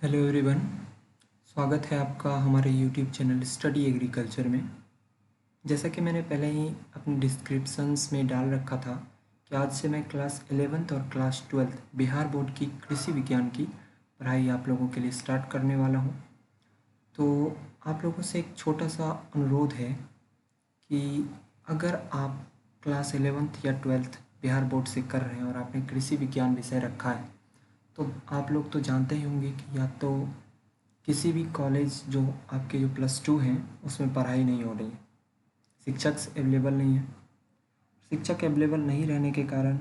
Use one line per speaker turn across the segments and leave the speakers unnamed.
Hello everyone. स्वागत है आपका हमारे यूट्यूब चैनल स्टडी एग्रीकल्चर में। जैसा कि मैंने पहले ही अपने डिस्क्रिप्शंस में डाल रखा था कि आज से मैं क्लास 11th और क्लास 12th बिहार बोर्ड की कृषि विज्ञान की पढ़ाई आप लोगों के लिए स्टार्ट करने वाला हूं। तो आप लोगों से एक छोटा सा अनुरोध है कि अगर आप क्लास 11th या 12th बिहार बोर्ड से कर रहे हैं और आपने कृषि विज्ञान विषय रखा है तो आप लोग तो जानते ही होंगे कि या तो किसी भी कॉलेज जो आपके जो +2 हैं उसमें पढ़ाई नहीं हो रही है, शिक्षक अवेलेबल नहीं है। शिक्षक अवेलेबल नहीं रहने के कारण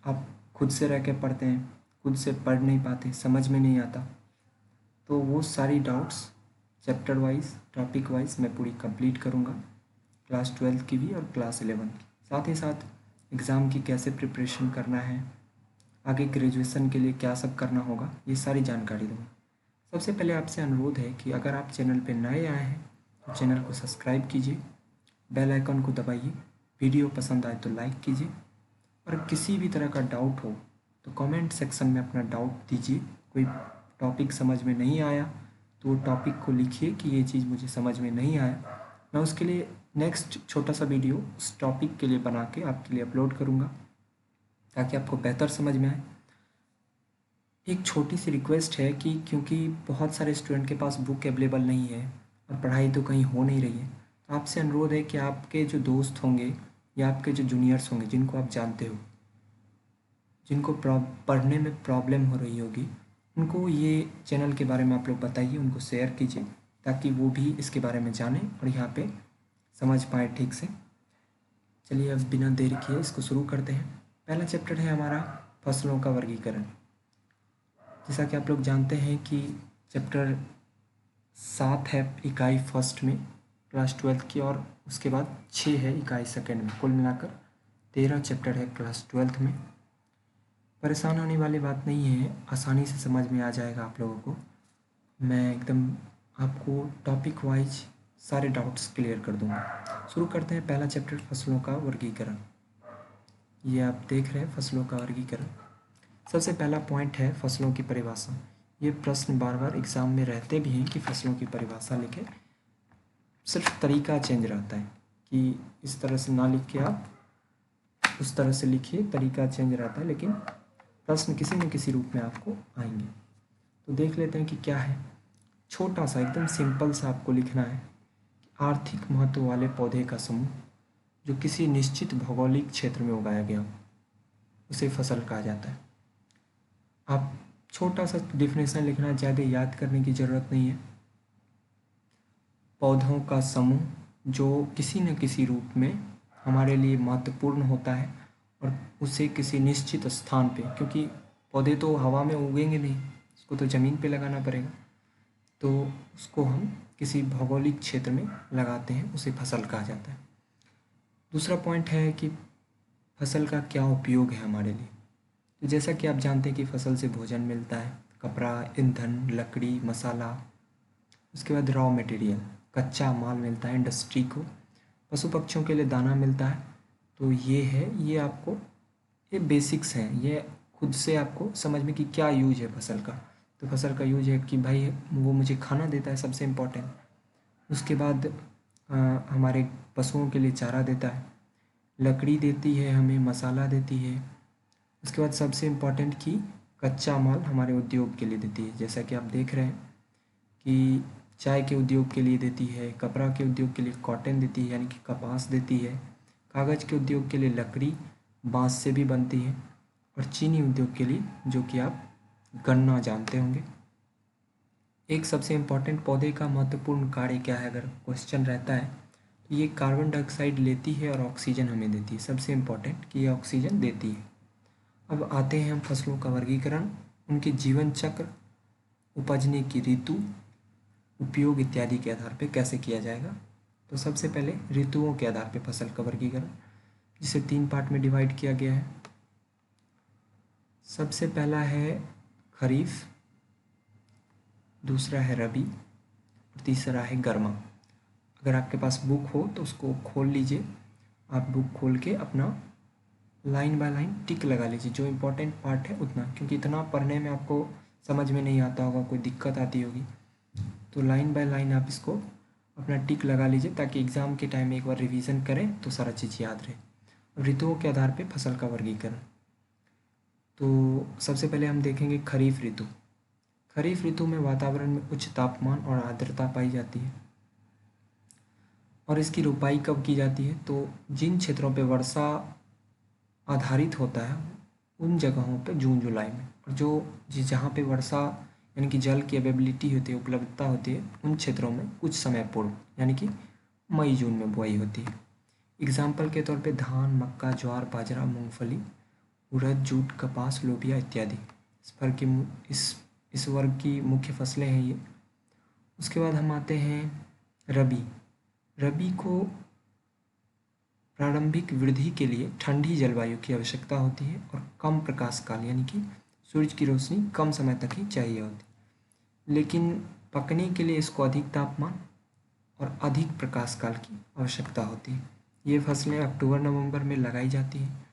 आप खुद से रह के पढ़ते हैं, खुद से पढ़ नहीं पाते, समझ में नहीं आता। तो वो सारी doubts chapter wise topic wise मैं पूरी कंप्लीट करूँगा, क्लास 12th की भी और क्लास 11th की। साथ ही साथ एग्ज़ाम की कैसे प्रिपरेशन करना है, आगे ग्रेजुएशन के लिए क्या सब करना होगा, ये सारी जानकारी दूँगा। सबसे पहले आपसे अनुरोध है कि अगर आप चैनल पर नए आए हैं तो चैनल को सब्सक्राइब कीजिए, बेल आइकन को दबाइए, वीडियो पसंद आए तो लाइक कीजिए और किसी भी तरह का डाउट हो तो कमेंट सेक्शन में अपना डाउट दीजिए। कोई टॉपिक समझ में नहीं आया तो वो टॉपिक को लिखिए कि ये चीज़ मुझे समझ में नहीं आया, मैं उसके लिए नेक्स्ट छोटा सा वीडियो उस टॉपिक के लिए बना के आपके लिए अपलोड करूँगा ताकि आपको बेहतर समझ में आए। एक छोटी सी रिक्वेस्ट है कि क्योंकि बहुत सारे स्टूडेंट के पास बुक अवेलेबल नहीं है और पढ़ाई तो कहीं हो नहीं रही है, तो आपसे अनुरोध है कि आपके जो दोस्त होंगे या आपके जो जूनियर्स होंगे जिनको आप जानते हो, जिनको पढ़ने में प्रॉब्लम हो रही होगी, उनको ये चैनल के बारे में आप लोग बताइए, उनको शेयर कीजिए ताकि वो भी इसके बारे में जानें और यहाँ पे समझ पाए ठीक से। चलिए अब बिना देरी किए इसको शुरू करते हैं। पहला चैप्टर है हमारा फसलों का वर्गीकरण। जैसा कि आप लोग जानते हैं कि चैप्टर 7 है इकाई फर्स्ट में क्लास 12th की और उसके बाद 6 है इकाई सेकेंड में, कुल मिलाकर 13 चैप्टर है क्लास 12th में। परेशान होने वाली बात नहीं है, आसानी से समझ में आ जाएगा आप लोगों को। मैं एकदम आपको टॉपिक वाइज सारे डाउट्स क्लियर कर दूंगा। शुरू करते हैं पहला चैप्टर फसलों का वर्गीकरण। ये आप देख रहे हैं फसलों का वर्गीकरण। सबसे पहला पॉइंट है फसलों की परिभाषा। ये प्रश्न बार बार एग्जाम में रहते भी हैं कि फसलों की परिभाषा लिखें, सिर्फ तरीका चेंज रहता है कि इस तरह से ना लिख के आप उस तरह से लिखिए, तरीका चेंज रहता है, लेकिन प्रश्न किसी न किसी रूप में आपको आएंगे। तो देख लेते हैं कि क्या है। छोटा सा एकदम सिंपल सा आपको लिखना है कि आर्थिक महत्व वाले पौधे का समूह जो किसी निश्चित भौगोलिक क्षेत्र में उगाया गया हो उसे फसल कहा जाता है। आप छोटा सा डिफिनेशन लिखना, ज़्यादा याद करने की ज़रूरत नहीं है। पौधों का समूह जो किसी न किसी रूप में हमारे लिए महत्वपूर्ण होता है और उसे किसी निश्चित स्थान पे, क्योंकि पौधे तो हवा में उगेंगे नहीं, उसको तो ज़मीन पे लगाना पड़ेगा, तो उसको हम किसी भौगोलिक क्षेत्र में लगाते हैं, उसे फसल कहा जाता है। दूसरा पॉइंट है कि फसल का क्या उपयोग है हमारे लिए। तो जैसा कि आप जानते हैं कि फसल से भोजन मिलता है, कपड़ा, ईंधन, लकड़ी, मसाला, उसके बाद रॉ मटेरियल, कच्चा माल मिलता है इंडस्ट्री को, पशु पक्षियों के लिए दाना मिलता है। तो ये है, ये आपको ये बेसिक्स हैं, ये खुद से आपको समझ में कि क्या यूज है फसल का। तो फसल का यूज है कि भाई वो मुझे खाना देता है, सबसे इम्पोर्टेंट। उसके बाद हमारे पशुओं के लिए चारा देता है, लकड़ी देती है हमें, मसाला देती है। उसके बाद सबसे इम्पोर्टेंट कि कच्चा माल हमारे उद्योग के लिए देती है, जैसा कि आप देख रहे हैं कि चाय के उद्योग के लिए देती है, कपड़ा के उद्योग के लिए कॉटन देती है यानी कि कपास देती है, कागज़ के उद्योग के लिए लकड़ी बांस से भी बनती है, और चीनी उद्योग के लिए जो कि आप गन्ना जानते होंगे। एक सबसे इम्पॉर्टेंट पौधे का महत्वपूर्ण कार्य क्या है, अगर क्वेश्चन रहता है तो ये कार्बन डाइऑक्साइड लेती है और ऑक्सीजन हमें देती है। सबसे इम्पॉर्टेंट कि ये ऑक्सीजन देती है। अब आते हैं हम फसलों का वर्गीकरण, उनके जीवन चक्र, उपजने की ऋतु, उपयोग इत्यादि के आधार पर कैसे किया जाएगा। तो सबसे पहले ऋतुओं के आधार पर फसल का वर्गीकरण, जिसे 3 पार्ट में डिवाइड किया गया है। सबसे पहला है खरीफ, दूसरा है रबी और तीसरा है गर्मा। अगर आपके पास बुक हो तो उसको खोल लीजिए, आप बुक खोल के अपना लाइन बाय लाइन टिक लगा लीजिए, जो इम्पोर्टेंट पार्ट है उतना, क्योंकि इतना पढ़ने में आपको समझ में नहीं आता होगा, कोई दिक्कत आती होगी, तो लाइन बाय लाइन आप इसको अपना टिक लगा लीजिए ताकि एग्ज़ाम के टाइम में एक बार रिवीजन करें तो सारा चीज़ याद रहे। ऋतुओं के आधार पे फसल का वर्गीकरण। तो सबसे पहले हम देखेंगे खरीफ ऋतु। खरीफ ऋतु में वातावरण में उच्च तापमान और आर्द्रता पाई जाती है और इसकी रोपाई कब की जाती है, तो जिन क्षेत्रों पे वर्षा आधारित होता है उन जगहों पे जून जुलाई में, और जहाँ पे वर्षा यानी कि जल की अवेलेबिलिटी होती है, उपलब्धता होती है, उन क्षेत्रों में कुछ समय पूर्व यानी कि मई जून में बुआई होती है। एग्जाम्पल के तौर पे धान, मक्का, ज्वार, बाजरा, मूंगफली, उड़द, जूट, कपास, लोबिया इत्यादि इस वर्ग की मुख्य फसलें हैं ये। उसके बाद हम आते हैं रबी। रबी को प्रारंभिक वृद्धि के लिए ठंडी जलवायु की आवश्यकता होती है और कम प्रकाश काल यानी कि सूरज की रोशनी कम समय तक ही चाहिए होती है, लेकिन पकने के लिए इसको अधिक तापमान और अधिक प्रकाश काल की आवश्यकता होती है। ये फसलें अक्टूबर नवंबर में लगाई जाती हैं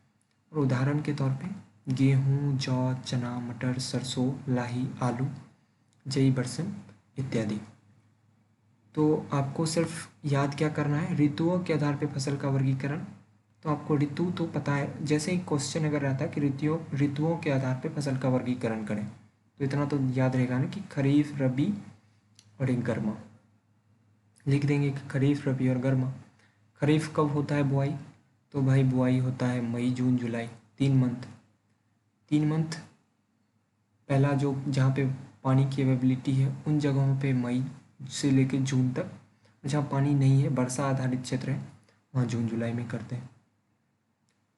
और उदाहरण के तौर पे गेहूँ, जौ, चना, मटर, सरसों, लाही, आलू, जई, बरसिम इत्यादि। तो आपको सिर्फ याद क्या करना है, ऋतुओं के आधार पे फसल का वर्गीकरण। तो आपको ऋतु तो पता है, जैसे ही क्वेश्चन अगर रहता है कि ऋतुओं के आधार पे फसल का वर्गीकरण करें, तो इतना तो याद रहेगा ना कि खरीफ, रबी और एक गर्मा। लिख देंगे कि खरीफ, रबी और गर्मा। खरीफ कब होता है बुआई, तो भाई बुआई होता है मई, जून, जुलाई, 3 मंथ। पहला जो जहाँ पे पानी की अवेलेबिलिटी है उन जगहों पे मई से लेकर जून तक, जहाँ पानी नहीं है, वर्षा आधारित क्षेत्र है, वहाँ जून जुलाई में करते हैं।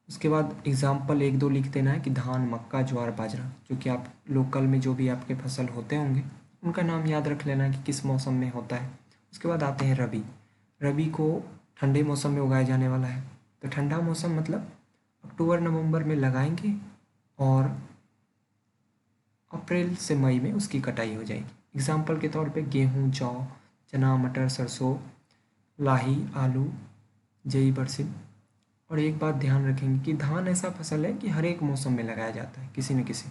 उसके बाद एग्जाम्पल 1-2 लिख देना है कि धान, मक्का, ज्वार, बाजरा, जो कि आप लोकल में जो भी आपके फसल होते होंगे उनका नाम याद रख लेना है कि किस मौसम में होता है। उसके बाद आते हैं रबी। रबी को ठंडे मौसम में उगाया जाने वाला है, तो ठंडा मौसम मतलब अक्टूबर नवंबर में लगाएंगे और अप्रैल से मई में उसकी कटाई हो जाएगी। एग्जाम्पल के तौर पे गेहूँ, जौ, चना, मटर, सरसों, लाही, आलू, जई, बरसिम। और एक बात ध्यान रखेंगे कि धान ऐसा फसल है कि हर एक मौसम में लगाया जाता है, किसी न किसी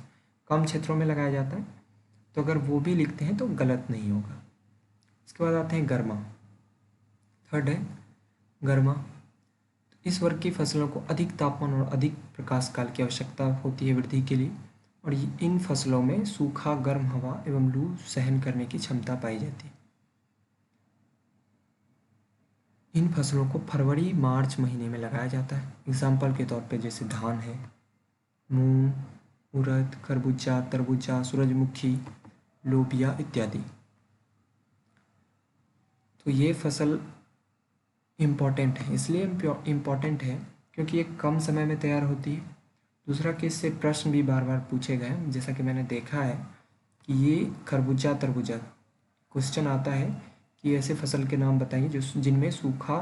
कम क्षेत्रों में लगाया जाता है, तो अगर वो भी लिखते हैं तो गलत नहीं होगा। इसके बाद आते हैं गर्मा। थर्ड है गर्मा। इस वर्ग की फसलों को अधिक तापमान और अधिक प्रकाश काल की आवश्यकता होती है वृद्धि के लिए, और इन फसलों में सूखा, गर्म हवा एवं लू सहन करने की क्षमता पाई जाती है। इन फसलों को फरवरी मार्च महीने में लगाया जाता है। एग्जाम्पल के तौर पे जैसे धान है, मूंग, उड़द, खरबूजा, तरबूजा, सूरजमुखी, लोबिया इत्यादि। तो ये फसल इम्पॉर्टेंट है, इसलिए इम्पॉर्टेंट है क्योंकि ये कम समय में तैयार होती है। दूसरा कि इससे प्रश्न भी बार बार पूछे गए हैं, जैसा कि मैंने देखा है कि ये खरबूजा, तरबूजा क्वेश्चन आता है कि ऐसे फसल के नाम बताइए जो जिनमें सूखा,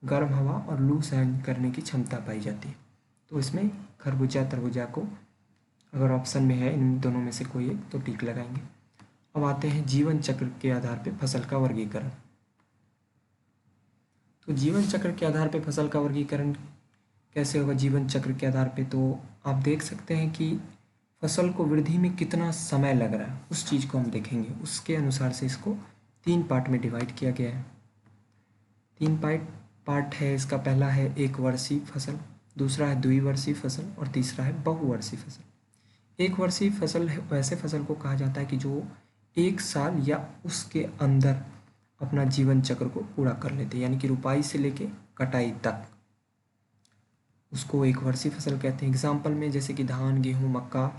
गर्म हवा और लू सहन करने की क्षमता पाई जाती है। तो इसमें खरबूजा, तरबूजा को अगर ऑप्शन में है इन दोनों में से कोई एक तो टिक लगाएंगे। अब आते हैं जीवन चक्र के आधार पर फसल का वर्गीकरण। तो जीवन चक्र के आधार पर फसल का वर्गीकरण कैसे होगा जीवन चक्र के आधार पे, तो आप देख सकते हैं कि फसल को वृद्धि में कितना समय लग रहा है उस चीज़ को हम देखेंगे, उसके अनुसार से इसको 3 पार्ट में डिवाइड किया गया है। 3 पार्ट है इसका। पहला है एक वर्षीय फसल, दूसरा है द्विवर्षीय फसल और तीसरा है बहुवर्षीय फसल। एक वर्षीय फसल वैसे फसल को कहा जाता है कि जो 1 साल या उसके अंदर अपना जीवन चक्र को पूरा कर लेते हैं, यानी कि रुपाई से लेके कटाई तक, उसको एक वर्षीय फसल कहते हैं। एग्जाम्पल में जैसे कि धान, गेहूँ, मक्का,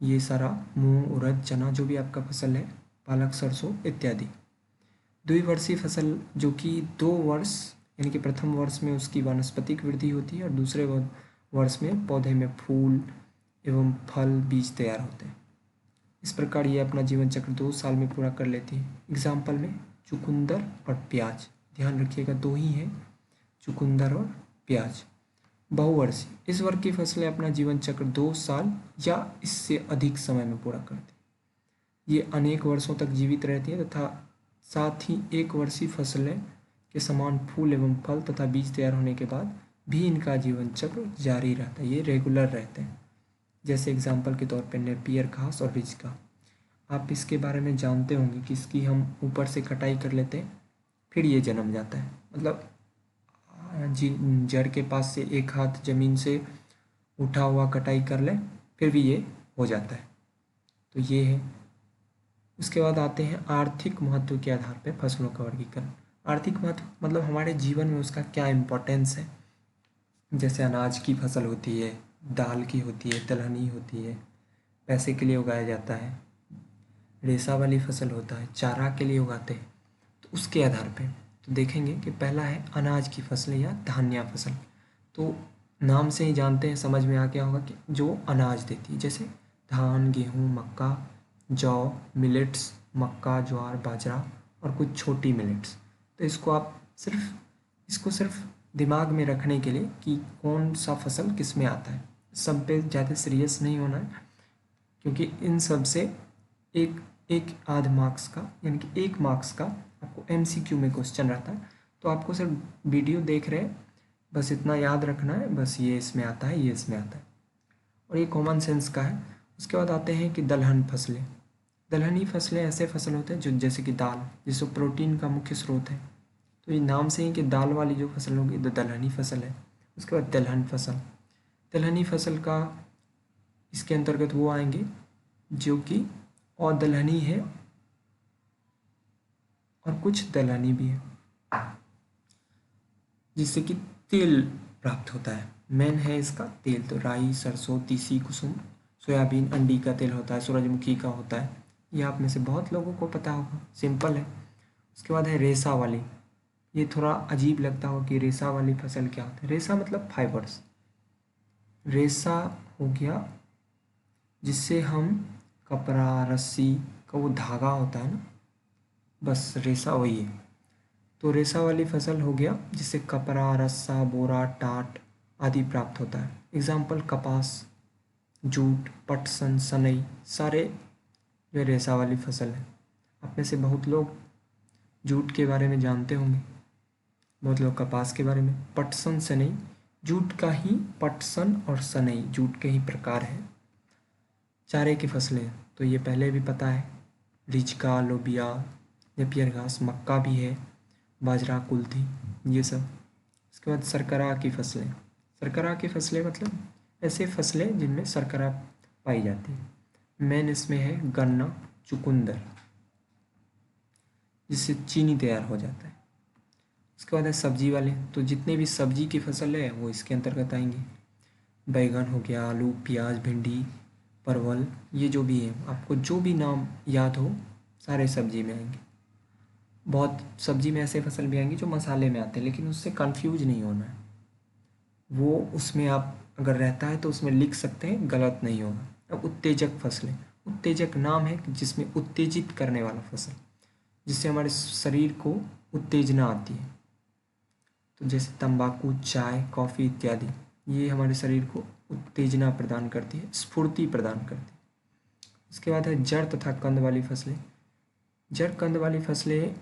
ये सारा, मूंग, उड़द, चना, जो भी आपका फसल है, पालक, सरसों इत्यादि। द्विवर्षीय फसल जो कि 2 वर्ष यानी कि प्रथम वर्ष में उसकी वानस्पतिक वृद्धि होती है और दूसरे वर्ष में पौधे में फूल एवं फल, बीज तैयार होते हैं। इस प्रकार ये अपना जीवन चक्र 2 साल में पूरा कर लेती है। एग्जाम्पल में चुकंदर और प्याज, ध्यान रखिएगा 2 ही हैं, चुकंदर और प्याज। बहुवर्षीय, इस वर्ग की फसलें अपना जीवन चक्र 2 साल या इससे अधिक समय में पूरा करती हैं। ये अनेक वर्षों तक जीवित रहती हैं तथा साथ ही 1 वर्षीय फसलें के समान फूल एवं फल तथा बीज तैयार होने के बाद भी इनका जीवन चक्र जारी रहता है, ये रेगुलर रहते हैं। जैसे एग्जाम्पल के तौर पर नेपियर घास और रिज का। आप इसके बारे में जानते होंगे कि इसकी हम ऊपर से कटाई कर लेते हैं, फिर ये जन्म जाता है। मतलब जी, जड़ के पास से एक हाथ ज़मीन से उठा हुआ कटाई कर ले, फिर भी ये हो जाता है। तो ये है। उसके बाद आते हैं आर्थिक महत्व के आधार पर फसलों का वर्गीकरण। आर्थिक महत्व मतलब हमारे जीवन में उसका क्या इम्पोर्टेंस है। जैसे अनाज की फसल होती है, दाल की होती है, दलहनी होती है, पैसे के लिए उगाया जाता है। रेशा वाली फसल होता है, चारा के लिए उगाते हैं। तो उसके आधार पे तो देखेंगे कि पहला है अनाज की फसल या धान्य फसल। तो नाम से ही जानते हैं, समझ में आ गया होगा कि जो अनाज देती है, जैसे धान, गेहूँ, मक्का, जौ, मिलेट्स, मक्का, ज्वार, बाजरा और कुछ छोटी मिलेट्स। तो इसको सिर्फ दिमाग में रखने के लिए कि कौन सा फसल किस में आता है, सब पे ज़्यादा सीरियस नहीं होना है, क्योंकि इन सब से एक एक आध मार्क्स का यानी कि 1 मार्क्स का आपको MCQ में क्वेश्चन रहता है। तो आपको सिर्फ वीडियो देख रहे हैं, बस इतना याद रखना है, बस ये इसमें आता है, ये इसमें आता है, और ये कॉमन सेंस का है। उसके बाद आते हैं कि दलहन फसलें। दलहनी फसलें ऐसे फसल होते हैं जो जैसे कि दाल, जिसको प्रोटीन का मुख्य स्रोत है। तो ये नाम से ही कि दाल वाली जो फसल होगी तो दलहनी फसल है। उसके बाद दलहन फसल, दलहनी फसल का इसके अंतर्गत वो आएंगे जो कि और दलहनी है और कुछ दलहनी भी है, जिससे कि तेल प्राप्त होता है। मेन है इसका तेल, तो राई, सरसों, तीसी, कुसुम, सोयाबीन, अंडी का तेल होता है, सूरजमुखी का होता है। ये आप में से बहुत लोगों को पता होगा, सिंपल है। उसके बाद है रेशा वाली। ये थोड़ा अजीब लगता हो कि रेशा वाली फसल क्या होता है। रेशा मतलब फाइबर्स। रेशा हो गया जिससे हम कपड़ा, रस्सी का वो धागा होता है ना, बस रेशा वही है। तो रेशा वाली फसल हो गया जिससे कपड़ा, रस्सा, बोरा, टाट आदि प्राप्त होता है। एग्जाम्पल कपास, जूट, पटसन, सनई, सारे जो रेशा वाली फसल है। आप में से बहुत लोग जूट के बारे में जानते होंगे, बहुत लोग कपास के बारे में। पटसन, सनई, जूट का ही पटसन और सनई जूट के ही प्रकार है। चारे की फसलें तो ये पहले भी पता है, रिचका, लोबिया, नेपियर घास, मक्का भी है, बाजरा, कुल्थी, ये सब। इसके बाद सरकरा की फसलें। सरकरा की फसलें मतलब ऐसे फसलें जिनमें सरकरा पाई जाती है। मेन इसमें है गन्ना, चुकंदर, जिससे चीनी तैयार हो जाता है। उसके बाद है सब्जी वाले, तो जितने भी सब्जी की फसल है वो इसके अंतर्गत आएंगी। बैगन हो गया, आलू, प्याज, भिंडी, परवल, ये जो भी है, आपको जो भी नाम याद हो सारे सब्जी में आएंगे। बहुत सब्जी में ऐसे फसल भी आएंगी जो मसाले में आते हैं, लेकिन उससे कंफ्यूज नहीं होना है। वो उसमें आप अगर रहता है तो उसमें लिख सकते हैं, गलत नहीं होगा। अब उत्तेजक फसलें, उत्तेजक नाम है जिसमें उत्तेजित करने वाला फसल, जिससे हमारे शरीर को उत्तेजना आती है। तो जैसे तंबाकू, चाय, कॉफ़ी इत्यादि, ये हमारे शरीर को उत्तेजना प्रदान करती है, स्फूर्ति प्रदान करती है। इसके बाद है जड़ तथा कंद वाली फसलें। जड़ कंद वाली फसलें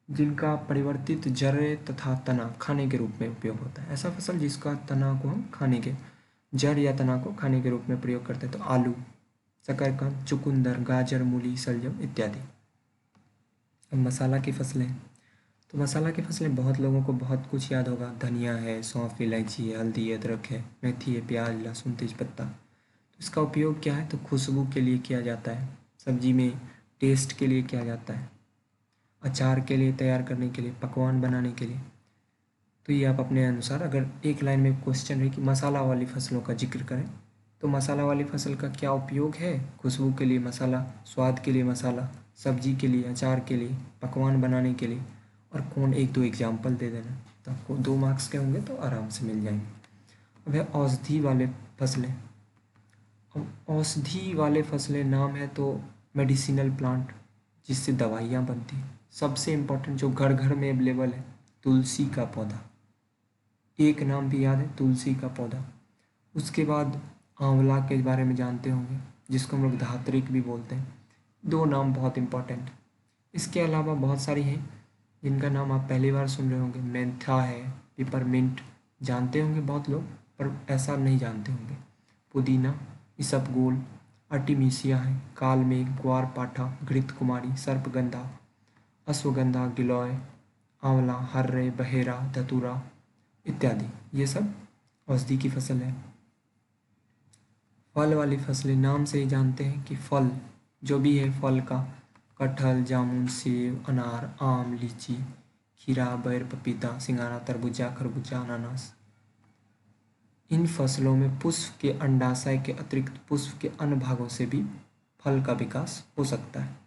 जिनका परिवर्तित जड़ तथा तना खाने के रूप में उपयोग होता है। ऐसा फसल जिसका तना को हम खाने के, जड़ या तना को खाने के रूप में प्रयोग करते हैं। तो आलू, शकरकंद, चुकंदर, गाजर, मूली, शलजम इत्यादि। अब मसाला की फसलें, तो मसाला की फसलें बहुत लोगों को बहुत कुछ याद होगा। धनिया है, सौंफ, इलायची है, हल्दी, अदरक है, मेथी है, प्याज, लहसुन, तेजपत्ता। तो इसका उपयोग क्या है, तो खुशबू के लिए किया जाता है, सब्जी में टेस्ट के लिए किया जाता है, अचार के लिए तैयार करने के लिए, पकवान बनाने के लिए। तो ये आप अपने अनुसार, अगर एक लाइन में क्वेश्चन है कि मसाला वाली फसलों का जिक्र करें, तो मसाला वाली फसल का क्या उपयोग है। खुशबू के लिए मसाला, स्वाद के लिए मसाला, सब्जी के लिए, अचार के लिए, पकवान बनाने के लिए। और कौन 1-2 एग्जाम्पल दे देना, तो आपको 2 मार्क्स के होंगे तो आराम से मिल जाएंगे। अब है औषधि वाले फसलें। अब औषधि वाले फसलें नाम है तो मेडिसिनल प्लांट, जिससे दवाइयाँ बनती हैं। सबसे इम्पोर्टेंट जो घर घर में अवेलेबल है, तुलसी का पौधा। एक नाम भी याद है, तुलसी का पौधा। उसके बाद आंवला के बारे में जानते होंगे, जिसको हम लोग धात्रिक भी बोलते हैं। 2 नाम बहुत इम्पोर्टेंट। इसके अलावा बहुत सारी हैं जिनका नाम आप पहली बार सुन रहे होंगे। मेंथा है, पिपरमिंट जानते होंगे बहुत लोग, पर ऐसा नहीं जानते होंगे। पुदीना, इसबगोल, आर्टिमीसिया है, कालमेघ, ग्वारपाठा, घृतकुमारी, सर्पगंधा, अश्वगंधा, गिलोय, आंवला, हर्रे, बहेरा, धतूरा इत्यादि। ये सब औषधि की फसल है। फल वाली फसलें नाम से ही जानते हैं कि फल जो भी है फल का, कटहल, जामुन, सेब, अनार, आम, लीची, खीरा, बैर, पपीता, सिंघाड़ा, तरबूजा, खरबूजा, अनानास। इन फसलों में पुष्प के अंडाशय के अतिरिक्त पुष्प के अन्य भागों से भी फल का विकास हो सकता है।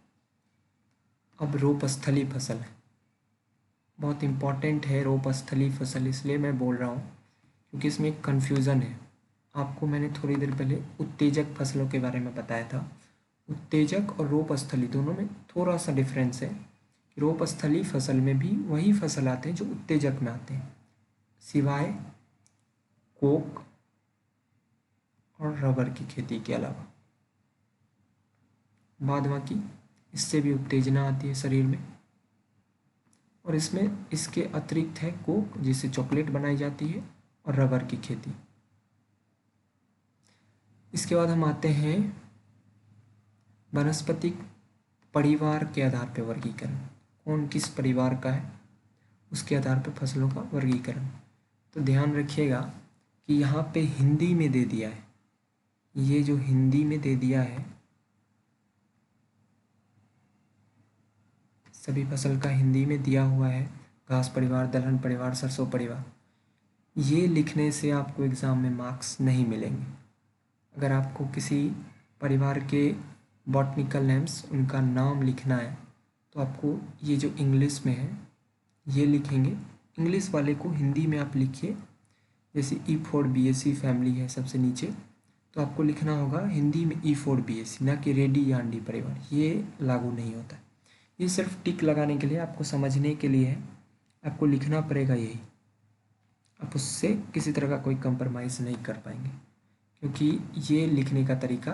अब रोपस्थली फसल है, बहुत इम्पॉर्टेंट है रोपस्थली फसल, इसलिए मैं बोल रहा हूँ क्योंकि इसमें एक कन्फ्यूज़न है। आपको मैंने थोड़ी देर पहले उत्तेजक फसलों के बारे में बताया था। उत्तेजक और रोपस्थली दोनों में थोड़ा सा डिफरेंस है। रोपस्थली फसल में भी वही फसल आते हैं जो उत्तेजक में आते हैं, सिवाय कोक और रबर की खेती के अलावा। बाद बाकी इससे भी उत्तेजना आती है शरीर में, और इसमें इसके अतिरिक्त है कोक जिससे चॉकलेट बनाई जाती है, और रबर की खेती। इसके बाद हम आते हैं वनस्पतिक परिवार के आधार पर वर्गीकरण, कौन किस परिवार का है उसके आधार पर फसलों का वर्गीकरण। तो ध्यान रखिएगा कि यहाँ पे हिंदी में दे दिया है, ये जो हिंदी में दे दिया है सभी फसल का हिंदी में दिया हुआ है, घास परिवार, दलहन परिवार, सरसों परिवार। ये लिखने से आपको एग्ज़ाम में मार्क्स नहीं मिलेंगे। अगर आपको किसी परिवार के बॉटनिकल नेम्स उनका नाम लिखना है तो आपको ये जो इंग्लिश में है ये लिखेंगे, इंग्लिश वाले को हिंदी में आप लिखिए। जैसे E4BAC फैमिली है सबसे नीचे, तो आपको लिखना होगा हिंदी में E4BAC, ना कि रेडी या अंडी परिवार। ये लागू नहीं होता है, ये सिर्फ टिक लगाने के लिए, आपको समझने के लिए है, आपको लिखना पड़ेगा यही। आप उससे किसी तरह का कोई कंप्रोमाइज़ नहीं कर पाएंगे क्योंकि ये लिखने का तरीका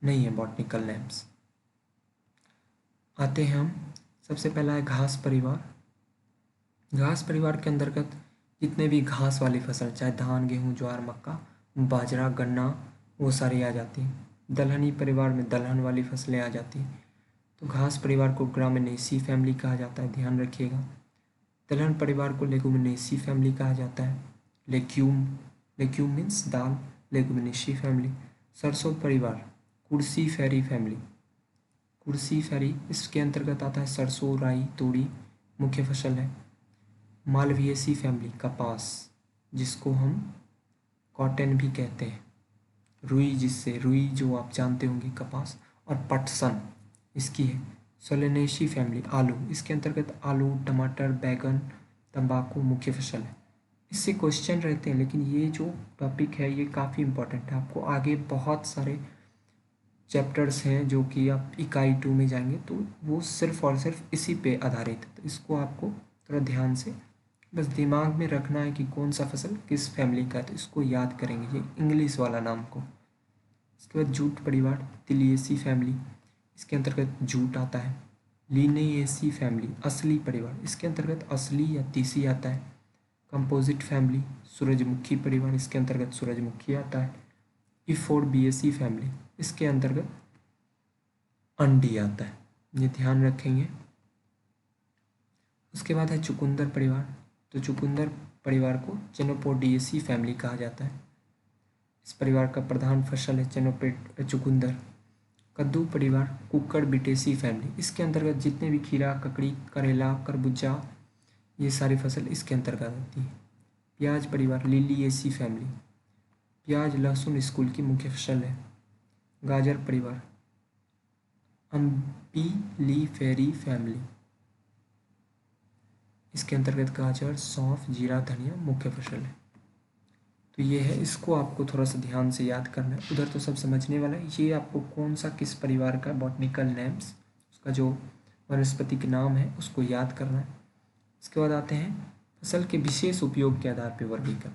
नहीं है बॉटनिकल नेम्स। आते हैं हम, सबसे पहला है घास परिवार। घास परिवार के अंतर्गत जितने भी घास वाली फसल, चाहे धान, गेहूँ, ज्वार, मक्का, बाजरा, गन्ना, वो सारी आ जाती हैं। दलहनी परिवार में दलहन वाली फसलें आ जाती हैं। तो घास परिवार को ग्रामिनेसी फैमिली कहा जाता है, ध्यान रखिएगा। दलहन परिवार को लेगुमिनेसी फैमिली कहा जाता है। लेग्यूम मीन्स दाल, लेगुमिनेसी फैमिली। सरसों परिवार कुर्सी फैरी फैमिली, कुर्सी फैरी इसके अंतर्गत आता है। सरसों, राई, तोरी मुख्य फसल है। मालवियसी फैमिली कपास, जिसको हम कॉटन भी कहते हैं। रुई, जिससे रुई जो आप जानते होंगे कपास, और पटसन इसकी है। सोलेनेसी फैमिली आलू, इसके अंतर्गत आलू, टमाटर, बैगन, तंबाकू मुख्य फसल है। इससे क्वेश्चन रहते हैं, लेकिन ये जो टॉपिक है ये काफ़ी इम्पोर्टेंट है। आपको आगे बहुत सारे चैप्टर्स हैं जो कि आप इकाई 2 में जाएंगे तो वो सिर्फ और सिर्फ इसी पे आधारित है। तो इसको आपको थोड़ा ध्यान से बस दिमाग में रखना है कि कौन सा फसल किस फैमिली का है, तो इसको याद करेंगे ये इंग्लिश वाला नाम को। इसके बाद जूट परिवार, तिलियेसी फैमिली, इसके अंतर्गत जूट आता है। लिनेयेसी फैमिली असली परिवार, इसके अंतर्गत असली या तीसी आता है। कंपोजिट फैमिली सूरजमुखी परिवार, इसके अंतर्गत सूरजमुखी आता है। E4BAC फैमिली, इसके अंतर्गत अंडी आता है, ये ध्यान रखेंगे। उसके बाद है चुकंदर परिवार, तो चुकंदर परिवार को चेनोपोडियेसी फैमिली कहा जाता है। इस परिवार का प्रधान फसल है चुकंदर। कद्दू परिवार कुकर बिटेसी फैमिली, इसके अंतर्गत जितने भी खीरा, ककड़ी, करेला, खरबूजा ये सारी फसल इसके अंतर्गत आती है। प्याज परिवार लिलियेसी फैमिली, प्याज, लहसुन स्कूल की मुख्य फसल है। गाजर परिवार अम्बिलिफेरी फैमिली, इसके अंतर्गत गाजर, सौंफ, जीरा, धनिया मुख्य फसल है। तो ये है, इसको आपको थोड़ा सा ध्यान से याद करना है। उधर तो सब समझने वाला है, ये आपको कौन सा किस परिवार का बॉटनिकल नेम्स, उसका जो वनस्पतिक नाम है उसको याद करना है। इसके बाद आते हैं फसल के विशेष उपयोग के आधार पर वर्गीकरण।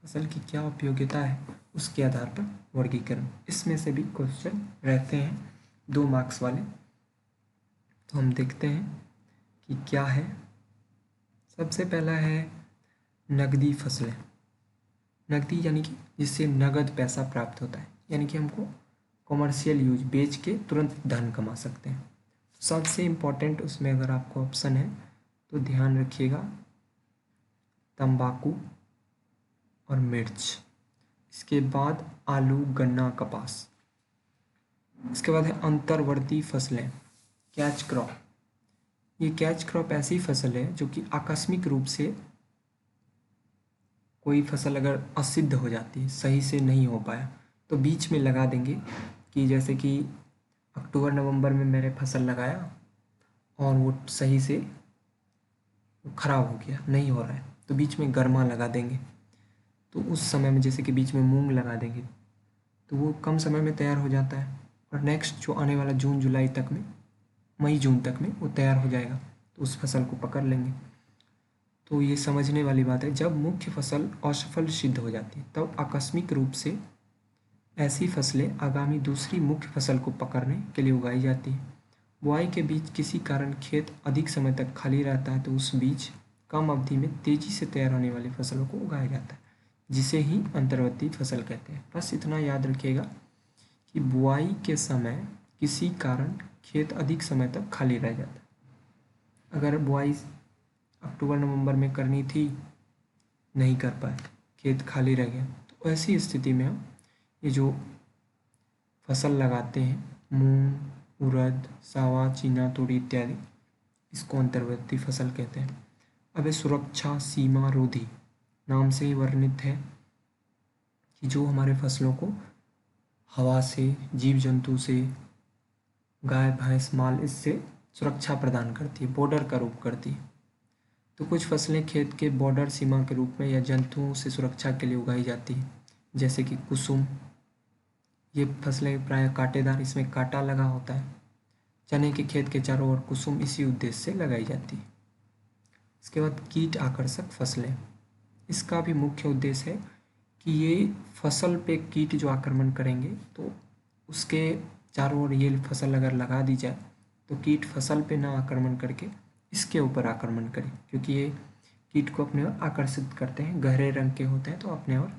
फसल की क्या उपयोगिता है उसके आधार पर वर्गीकरण, इसमें से भी क्वेश्चन रहते हैं 2 मार्क्स वाले। तो हम देखते हैं कि क्या है। सबसे पहला है नकदी फसलें। नकदी यानी कि जिससे नगद पैसा प्राप्त होता है, यानी कि हमको कॉमर्शियल यूज, बेच के तुरंत धन कमा सकते हैं। सबसे इम्पोर्टेंट उसमें अगर आपको ऑप्शन है तो ध्यान रखिएगा, तंबाकू और मिर्च। इसके बाद आलू, गन्ना, कपास। इसके बाद है अंतर्वर्ती फसलें, कैच क्रॉप। ये कैच क्रॉप ऐसी फसल है जो कि आकस्मिक रूप से कोई फसल अगर असिद्ध हो जाती है, सही से नहीं हो पाया, तो बीच में लगा देंगे। कि जैसे कि अक्टूबर नवंबर में मैंने फसल लगाया और वो सही से ख़राब हो गया, नहीं हो रहा है, तो बीच में गर्मा लगा देंगे। तो उस समय में जैसे कि बीच में मूंग लगा देंगे तो वो कम समय में तैयार हो जाता है, और नेक्स्ट जो आने वाला जून जुलाई तक में, मई जून तक में वो तैयार हो जाएगा, तो उस फसल को पकड़ लेंगे। तो ये समझने वाली बात है, जब मुख्य फसल असफल सिद्ध हो जाती है तब आकस्मिक रूप से ऐसी फसलें आगामी दूसरी मुख्य फसल को पकड़ने के लिए उगाई जाती है। बुआई के बीच किसी कारण खेत अधिक समय तक खाली रहता है तो उस बीच कम अवधि में तेजी से तैयार होने वाली फसलों को उगाया जाता है, जिसे ही अंतर्वर्ती फसल कहते हैं। बस इतना याद रखिएगा कि बुआई के समय किसी कारण खेत अधिक समय तक खाली रह जाता है। अगर बुआई अक्टूबर नवंबर में करनी थी, नहीं कर पाए, खेत खाली रह गया, तो ऐसी स्थिति में हम ये जो फसल लगाते हैं, मूंग, उड़द, सावा, चीना, तोरी इत्यादि, इसको अंतर्वर्ती फसल कहते हैं। अब सुरक्षा सीमा रोधी, नाम से ही वर्णित है कि जो हमारे फसलों को हवा से, जीव जंतु से, गाय भैंस माल, इससे सुरक्षा प्रदान करती है, बॉर्डर का रूप करती है। तो कुछ फसलें खेत के बॉर्डर सीमा के रूप में या जंतुओं से सुरक्षा के लिए उगाई जाती है, जैसे कि कुसुम। ये फसलें प्रायः कांटेदार, इसमें कांटा लगा होता है। चने के खेत के चारों ओर कुसुम इसी उद्देश्य से लगाई जाती है। इसके बाद कीट आकर्षक फसलें, इसका भी मुख्य उद्देश्य है कि ये फसल पे कीट जो आक्रमण करेंगे तो उसके चारों ओर ये फसल अगर लगा दी जाए तो कीट फसल पे ना आक्रमण करके इसके ऊपर आक्रमण करें, क्योंकि ये कीट को अपने ओर आकर्षित करते हैं, गहरे रंग के होते हैं तो अपने ओर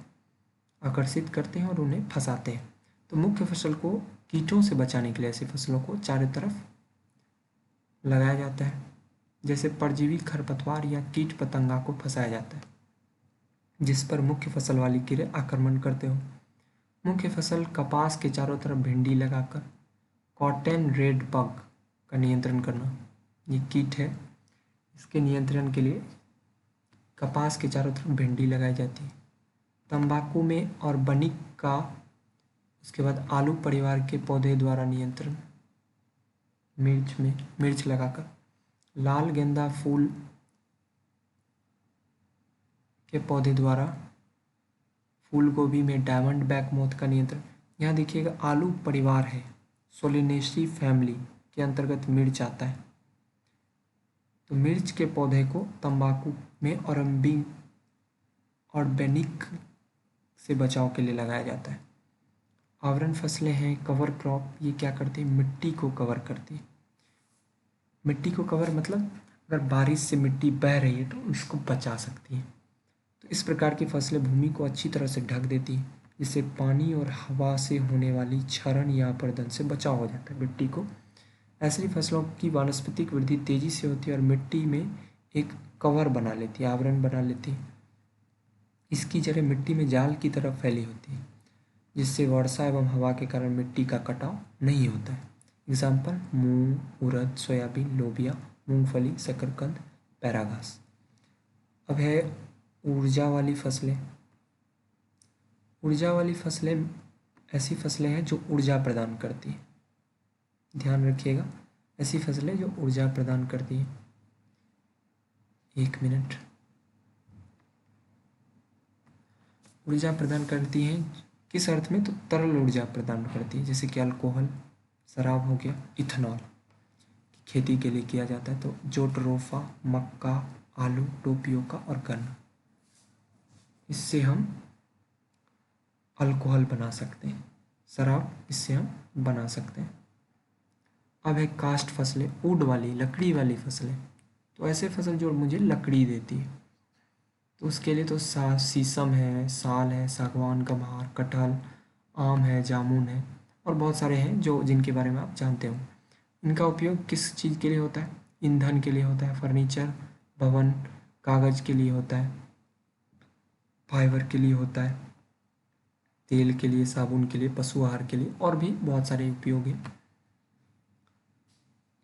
आकर्षित करते हैं और उन्हें फंसाते हैं। तो मुख्य फसल को कीटों से बचाने के लिए ऐसी फसलों को चारों तरफ लगाया जाता है, जैसे परजीवी खरपतवार या कीट पतंगा को फंसाया जाता है जिस पर मुख्य फसल वाली कीड़े आक्रमण करते हो। मुख्य फसल कपास के चारों तरफ भिंडी लगाकर कॉटन रेड बग का नियंत्रण करना, ये कीट है, इसके नियंत्रण के लिए कपास के चारों तरफ भिंडी लगाई जाती है। तंबाकू में ऑर्गेनिक का, उसके बाद आलू परिवार के पौधे द्वारा नियंत्रण, मिर्च में मिर्च लगाकर, लाल गेंदा फूल के पौधे द्वारा, फूल गोभी में डायमंड बैक मोथ का नियंत्रण। यहाँ देखिएगा आलू परिवार है, सोलिनेसी फैमिली के अंतर्गत मिर्च आता है, तो मिर्च के पौधे को तंबाकू में ऑर्गेनिक से बचाव के लिए लगाया जाता है। आवरण फसलें हैं, कवर क्रॉप, ये क्या करती है, मिट्टी को कवर करती है। मिट्टी को कवर मतलब अगर बारिश से मिट्टी बह रही है तो उसको बचा सकती है। तो इस प्रकार की फसलें भूमि को अच्छी तरह से ढक देती है, जिससे पानी और हवा से होने वाली क्षरण या अपर्दन से बचाव हो जाता है मिट्टी को। ऐसी फसलों की वानस्पतिक वृद्धि तेजी से होती है और मिट्टी में एक कवर बना लेती है, आवरण बना लेती है। इसकी जड़ें मिट्टी में जाल की तरह फैली होती है, जिससे वर्षा एवं हवा के कारण मिट्टी का कटाव नहीं होता है। एग्जाम्पल मूंग, उड़द, सोयाबीन, लोबिया, मूंगफली, शकरकंद, पैराघास। अब है ऊर्जा वाली फसलें। ऊर्जा वाली फसलें ऐसी फसलें हैं जो ऊर्जा प्रदान करती हैं, ध्यान रखिएगा, ऐसी फसलें जो ऊर्जा प्रदान करती हैं। एक मिनट। ऊर्जा प्रदान करती हैं किस अर्थ में, तो तरल ऊर्जा प्रदान करती है, जैसे कि अल्कोहल, शराब हो गया, इथेनॉल खेती के लिए किया जाता है। तो जोटरोफा, मक्का, आलू, टोपियोका और गन्ना, इससे हम अल्कोहल बना सकते हैं, शराब इससे हम बना सकते हैं। अब है कास्ट फसलें, वुड वाली, लकड़ी वाली फसलें। तो ऐसे फसल जो मुझे लकड़ी देती है, तो उसके लिए तो शीशम है, साल है, सागवान, गम्हार, कटहल, आम है, जामुन है, और बहुत सारे हैं जो जिनके बारे में आप जानते हो। इनका उपयोग किस चीज़ के लिए होता है? ईंधन के लिए होता है, फर्नीचर, भवन, कागज़ के लिए होता है, फाइबर के लिए होता है, तेल के लिए, साबुन के लिए, पशु आहार के लिए, और भी बहुत सारे उपयोग हैं।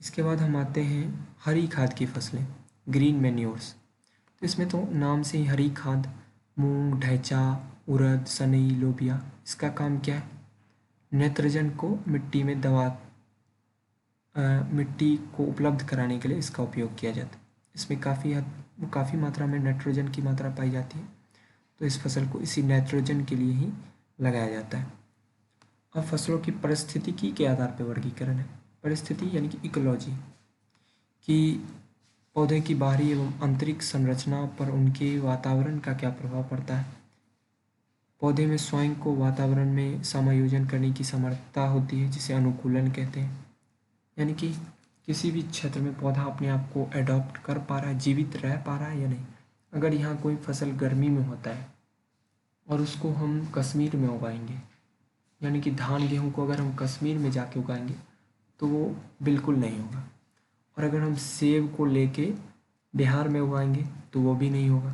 इसके बाद हम आते हैं हरी खाद की फसलें, ग्रीन मैन्योर्स। तो इसमें तो नाम से ही हरी खाद, मूंग, ढैंचा, उड़द, सनई, लोबिया, इसका काम क्या है? नाइट्रोजन को मिट्टी में मिट्टी को उपलब्ध कराने के लिए इसका उपयोग किया जाता है। इसमें काफ़ी मात्रा में नाइट्रोजन की मात्रा पाई जाती है, तो इस फसल को इसी नाइट्रोजन के लिए ही लगाया जाता है। अब फसलों की पारिस्थितिकी के आधार पर वर्गीकरण है। परिस्थिति यानी कि इकोलॉजी, कि पौधे की बाहरी एवं आंतरिक संरचना पर उनके वातावरण का क्या प्रभाव पड़ता है। पौधे में स्वयं को वातावरण में समायोजन करने की समर्थता होती है, जिसे अनुकूलन कहते हैं। यानी कि किसी भी क्षेत्र में पौधा अपने आप को एडॉप्ट कर पा रहा है, जीवित रह पा रहा है या नहीं। अगर यहाँ कोई फसल गर्मी में होता है और उसको हम कश्मीर में उगाएंगे, यानी कि धान गेहूँ को अगर हम कश्मीर में जाके उगाएंगे तो वो बिल्कुल नहीं होगा। और अगर हम सेब को लेके बिहार में उगाएंगे तो वो भी नहीं होगा,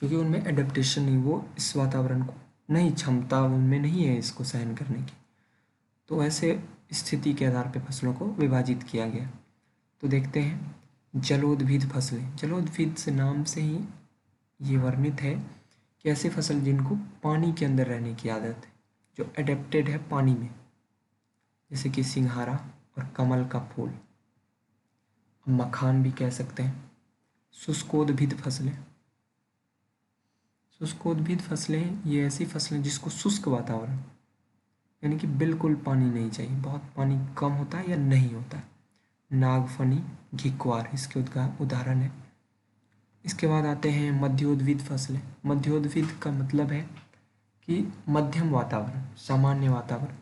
क्योंकि उनमें एडेप्टेशन नहीं, वो इस वातावरण को नहीं, क्षमता उनमें नहीं है इसको सहन करने की। तो ऐसे स्थिति के आधार पर फसलों को विभाजित किया गया। तो देखते हैं जलोद्भिद फसलें। जलोद्भिद से नाम से ही ये वर्णित है कि ऐसी फसल जिनको पानी के अंदर रहने की आदत है, जो एडेप्टेड है पानी में, जैसे कि सिंघाड़ा और कमल का फूल, मखान भी कह सकते हैं। शुष्कोद्भिद फसलें। शुष्कोद्भिद फसलें ये ऐसी फसलें जिसको शुष्क वातावरण, यानी कि बिल्कुल पानी नहीं चाहिए, बहुत पानी कम होता है या नहीं होता है। नागफनी, घिक्वार इसके उदाहरण है। इसके बाद आते हैं मध्योद्भिद फसलें। मध्योद्भिद का मतलब है कि मध्यम वातावरण, सामान्य वातावरण,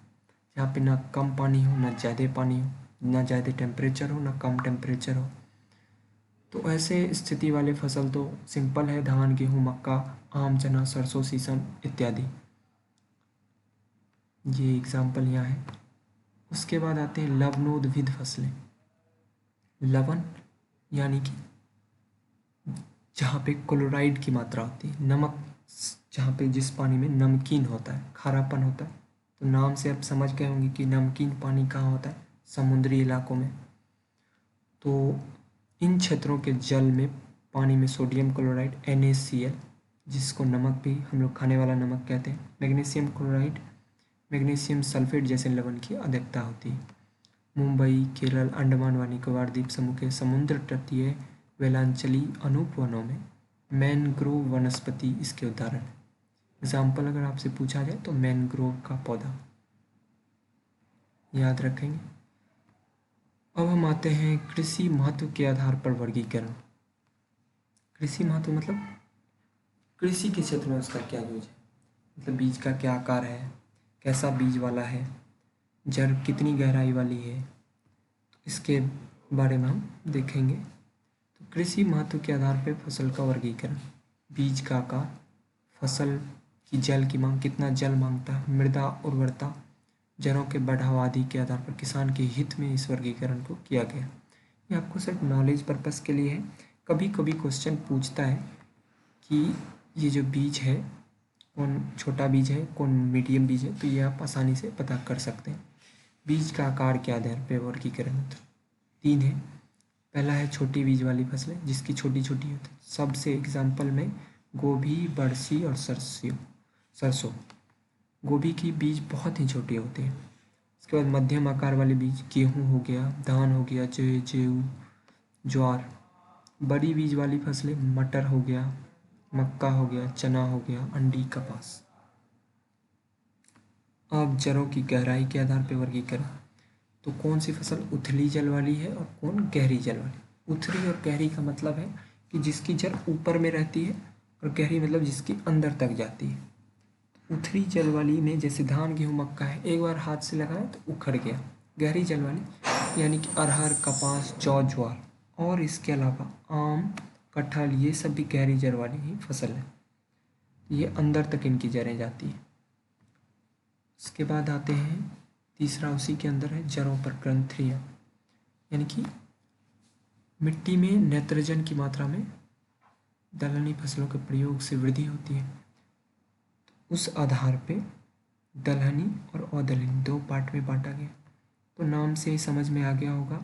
जहाँ पे ना कम पानी हो, ना ज़्यादा पानी हो, ना ज़्यादा टेम्परेचर हो, ना कम टेम्परेचर हो। तो ऐसे स्थिति वाले फसल तो सिंपल है, धान, गेहूँ, मक्का, आम, चना, सरसों, सीसम इत्यादि। ये एग्जाम्पल यहाँ है। उसके बाद आते हैं लवणोद्भिद फसलें। लवण यानी कि जहाँ पे क्लोराइड की मात्रा होती है, नमक, जहाँ पे जिस पानी में नमकीन होता है, खारापन होता है। तो नाम से आप समझ गए होंगे कि नमकीन पानी कहाँ होता है? समुद्री इलाकों में। तो इन क्षेत्रों के जल में, पानी में सोडियम क्लोराइड NaCl, जिसको नमक भी हम लोग खाने वाला नमक कहते हैं, मैग्नीशियम क्लोराइड, मैग्नीशियम सल्फेट जैसे लवण की अधिकता होती है। मुंबई, केरल, अंडमान व निकोबार द्वीप समूह के समुद्र तटीय वेलांचली अनुपवनों में मैनग्रोव वनस्पति इसके उदाहरण है। एग्जाम्पल अगर आपसे पूछा जाए तो मैनग्रोव का पौधा याद रखेंगे। अब हम आते हैं कृषि महत्व के आधार पर वर्गीकरण। कृषि महत्व मतलब कृषि के क्षेत्र में उसका क्या यूज है, मतलब बीज का क्या आकार है, कैसा बीज वाला है, जड़ कितनी गहराई वाली है, तो इसके बारे में हम देखेंगे। तो कृषि महत्व के आधार पर फसल का वर्गीकरण, बीज का आकार, फसल की जल की मांग, कितना जल मांगता है, मृदा उर्वरता, जड़ों के बढ़ाव आदि के आधार पर किसान के हित में इस वर्गीकरण को किया गया। ये आपको सिर्फ नॉलेज पर्पस के लिए है। कभी कभी क्वेश्चन पूछता है कि ये जो बीज है कौन छोटा बीज है, कौन मीडियम बीज है, तो ये आप आसानी से पता कर सकते हैं। बीज का आकार के आधार पर वर्गीकरण होता है। 3 है। पहला है छोटी बीज वाली फसलें, जिसकी छोटी छोटी होती है। सबसे एग्जाम्पल में गोभी, बरसी और सरसों। गोभी की बीज बहुत ही छोटी होती है। इसके बाद मध्यम आकार वाले बीज, गेहूँ हो गया, धान हो गया, जौ, ज्वार। बड़ी बीज वाली फसलें, मटर हो गया, मक्का हो गया, चना हो गया, अंडी, कपास। अब जड़ों की गहराई के आधार पर वर्गीकरण, तो कौन सी फसल उथली जल वाली है और कौन गहरी जल वाली। उथली और गहरी का मतलब है कि जिसकी जड़ ऊपर में रहती है, और गहरी मतलब जिसकी अंदर तक जाती है। उथली जल वाली में जैसे धान, गेहूँ, मक्का है, एक बार हाथ से लगाया तो उखड़ गया। गहरी जल वाली यानी कि अरहर, कपास, जौ, ज्वार और इसके अलावा आम, कटहल, ये सब भी गहरी जल वाली ही फसल है। ये अंदर तक इनकी जड़ें जाती हैं। उसके बाद आते हैं तीसरा, उसी के अंदर है जड़ों पर ग्रंथियाँ, यानी कि मिट्टी में नाइट्रोजन की मात्रा में दलहनी फसलों के प्रयोग से वृद्धि होती है। उस आधार पे दलहनी और अदलहनी दो पार्ट में बांटा गया। तो नाम से ही समझ में आ गया होगा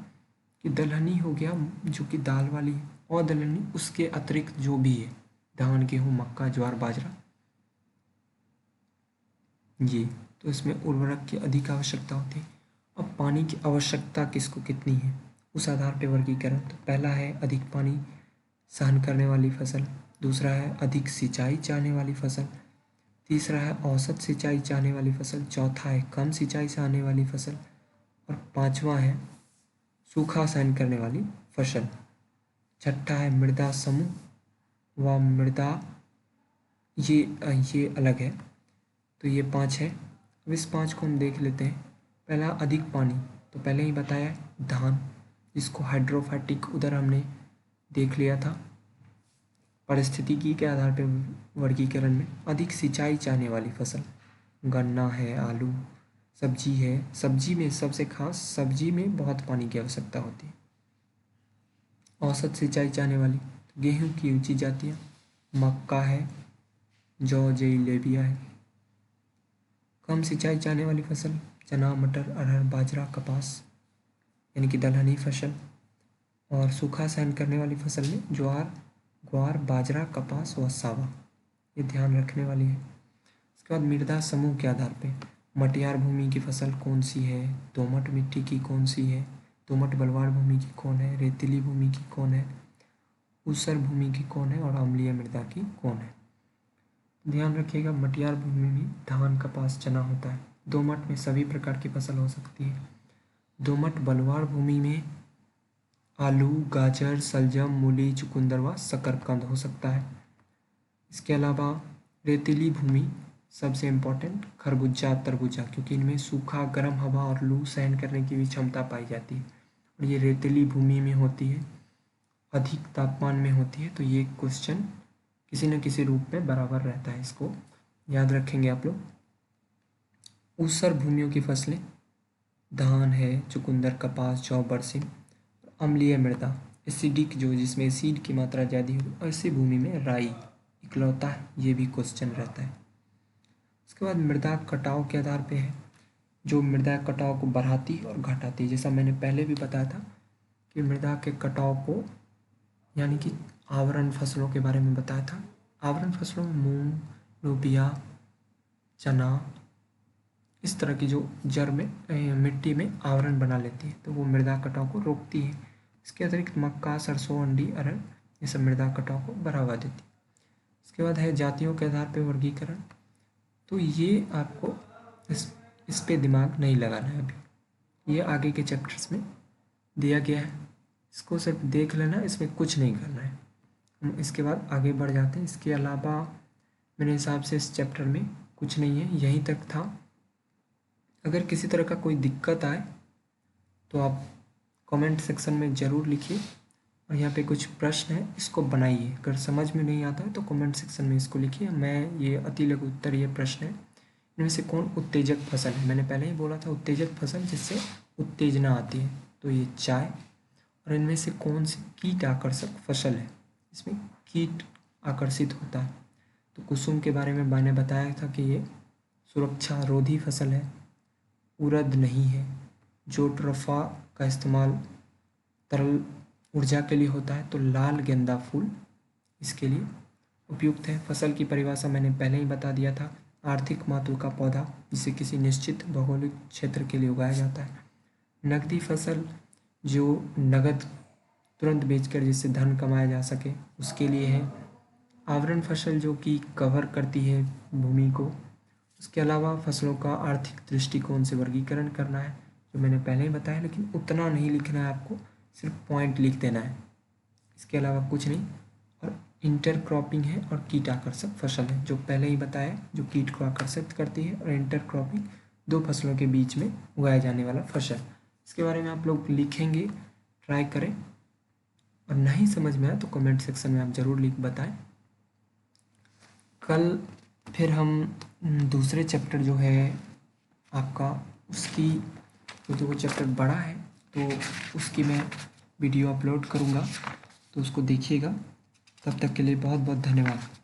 कि दलहनी हो गया जो कि दाल वाली है, अदलहनी उसके अतिरिक्त जो भी है, धान, गेहूँ, मक्का, ज्वार, बाजरा, ये। तो इसमें उर्वरक की अधिक आवश्यकता होती है। अब पानी की आवश्यकता किसको कितनी है, उस आधार पर वर्गीकरण। तो पहला है अधिक पानी सहन करने वाली फसल, दूसरा है अधिक सिंचाई चाहने वाली फसल, तीसरा है औसत सिंचाई चाहने वाली फसल, चौथा है कम सिंचाई चाहने वाली फसल, और पांचवा है सूखा सहन करने वाली फसल। छठा है मृदा समूह व मृदा, ये अलग है। तो ये 5 है। अब इस 5 को हम देख लेते हैं। पहला अधिक पानी, तो पहले ही बताया धान, जिसको हाइड्रोफाइटिक उधर हमने देख लिया था। परिस्थितिकी के आधार पर वर्गीकरण में अधिक सिंचाई चाहने वाली फसल, गन्ना है, आलू, सब्जी है। सब्जी में सबसे खास, सब्जी में बहुत पानी की आवश्यकता होती है। औसत सिंचाई चाहने वाली तो गेहूँ की ऊंची जातियाँ, मक्का है, जौ, जेई, लेबिया है। कम सिंचाई चाहने वाली फसल चना, मटर, अरहर, बाजरा, कपास, यानी कि दलहनी फसल। और सूखा सहन करने वाली फसल में ज्वार, ग्वार, बाजरा, कपास व सावा, ये ध्यान रखने वाली है। इसके बाद मृदा समूह के आधार पे मटियार भूमि की फसल कौन सी है, दोमट मिट्टी की कौन सी है, दोमट बलुआर भूमि की कौन है, रेतीली भूमि की कौन है, ऊसर भूमि की कौन है, और अम्लीय मृदा की कौन है। ध्यान रखिएगा, मटियार भूमि में धान, कपास, चना होता है। दोमट में सभी प्रकार की फसल हो सकती है। दोमट बलुआर भूमि में आलू, गाजर, सलजम, मूली, चुकंदर व शकरकंद हो सकता है। इसके अलावा रेतीली भूमि सबसे इम्पोर्टेंट खरबूजा, तरबूजा, क्योंकि इनमें सूखा, गर्म हवा और लू सहन करने की भी क्षमता पाई जाती है, और ये रेतीली भूमि में होती है, अधिक तापमान में होती है। तो ये क्वेश्चन किसी न किसी रूप में बराबर रहता है, इसको याद रखेंगे आप लोग। ऊसर भूमियों की फसलें धान है, चुकंदर, कपास, जौ, बरसिम। अम्लीय मृदा एसिडिक, जो जिसमें एसिड की मात्रा ज़्यादा हो, ऐसी भूमि में राई इकलौता है, ये भी क्वेश्चन रहता है। उसके बाद मृदा कटाव के आधार पे है, जो मृदा कटाव को बढ़ाती है और घटाती है। जैसा मैंने पहले भी बताया था कि मृदा के कटाव को, यानी कि आवरण फसलों के बारे में बताया था। आवरण फसलों में मूंग, लोबिया, चना, इस तरह की जो जड़ में मिट्टी में आवरण बना लेती है, तो वो मृदा कटाव को रोकती है। इसके अतिरिक्त मक्का, सरसों, अंडी, अरहर, ये सब मृदा कटाव को बढ़ावा देती है। इसके बाद है जातियों के आधार पर वर्गीकरण। तो ये आपको इस पे दिमाग नहीं लगाना है अभी, ये आगे के चैप्टर्स में दिया गया है, इसको सिर्फ देख लेना, इसमें कुछ नहीं करना है। हम इसके बाद आगे बढ़ जाते हैं। इसके अलावा मेरे हिसाब से इस चैप्टर में कुछ नहीं है, यहीं तक था। अगर किसी तरह का कोई दिक्कत आए तो आप कमेंट सेक्शन में ज़रूर लिखिए, और यहाँ पे कुछ प्रश्न है, इसको बनाइए। अगर समझ में नहीं आता है तो कमेंट सेक्शन में इसको लिखिए। मैं ये अति लघु उत्तरीय प्रश्न है, इनमें से कौन उत्तेजक फसल है। मैंने पहले ही बोला था उत्तेजक फसल जिससे उत्तेजना आती है, तो ये चाय। और इनमें से कौन सी कीट आकर्षक फसल है, इसमें कीट आकर्षित होता है। तो कुसुम के बारे में मैंने बताया था कि ये सुरक्षा रोधी फसल है। उड़द नहीं है। जोट्रोफा का इस्तेमाल तरल ऊर्जा के लिए होता है, तो लाल गेंदा फूल इसके लिए उपयुक्त है। फसल की परिभाषा मैंने पहले ही बता दिया था, आर्थिक महत्व का पौधा जिसे किसी निश्चित भौगोलिक क्षेत्र के लिए उगाया जाता है। नकदी फसल जो नगद तुरंत बेचकर जिससे धन कमाया जा सके उसके लिए है। आवरण फसल जो कि कवर करती है भूमि को। उसके अलावा फसलों का आर्थिक दृष्टिकोण से वर्गीकरण करना है, जो मैंने पहले ही बताया, लेकिन उतना नहीं लिखना है आपको, सिर्फ पॉइंट लिख देना है, इसके अलावा कुछ नहीं। और इंटरक्रॉपिंग है और कीट आकर्षक फसल है, जो पहले ही बताया, जो कीट को आकर्षित करती है। और इंटरक्रॉपिंग दो फसलों के बीच में उगाया जाने वाला फसल, इसके बारे में आप लोग लिखेंगे, ट्राई करें। और नहीं समझ में आया तो कमेंट सेक्शन में आप ज़रूर लिख बताएं। कल फिर हम दूसरे चैप्टर जो है आपका उसकी, क्योंकि वो चैप्टर बड़ा है तो उसकी मैं वीडियो अपलोड करूँगा, तो उसको देखिएगा। तब तक के लिए बहुत बहुत धन्यवाद।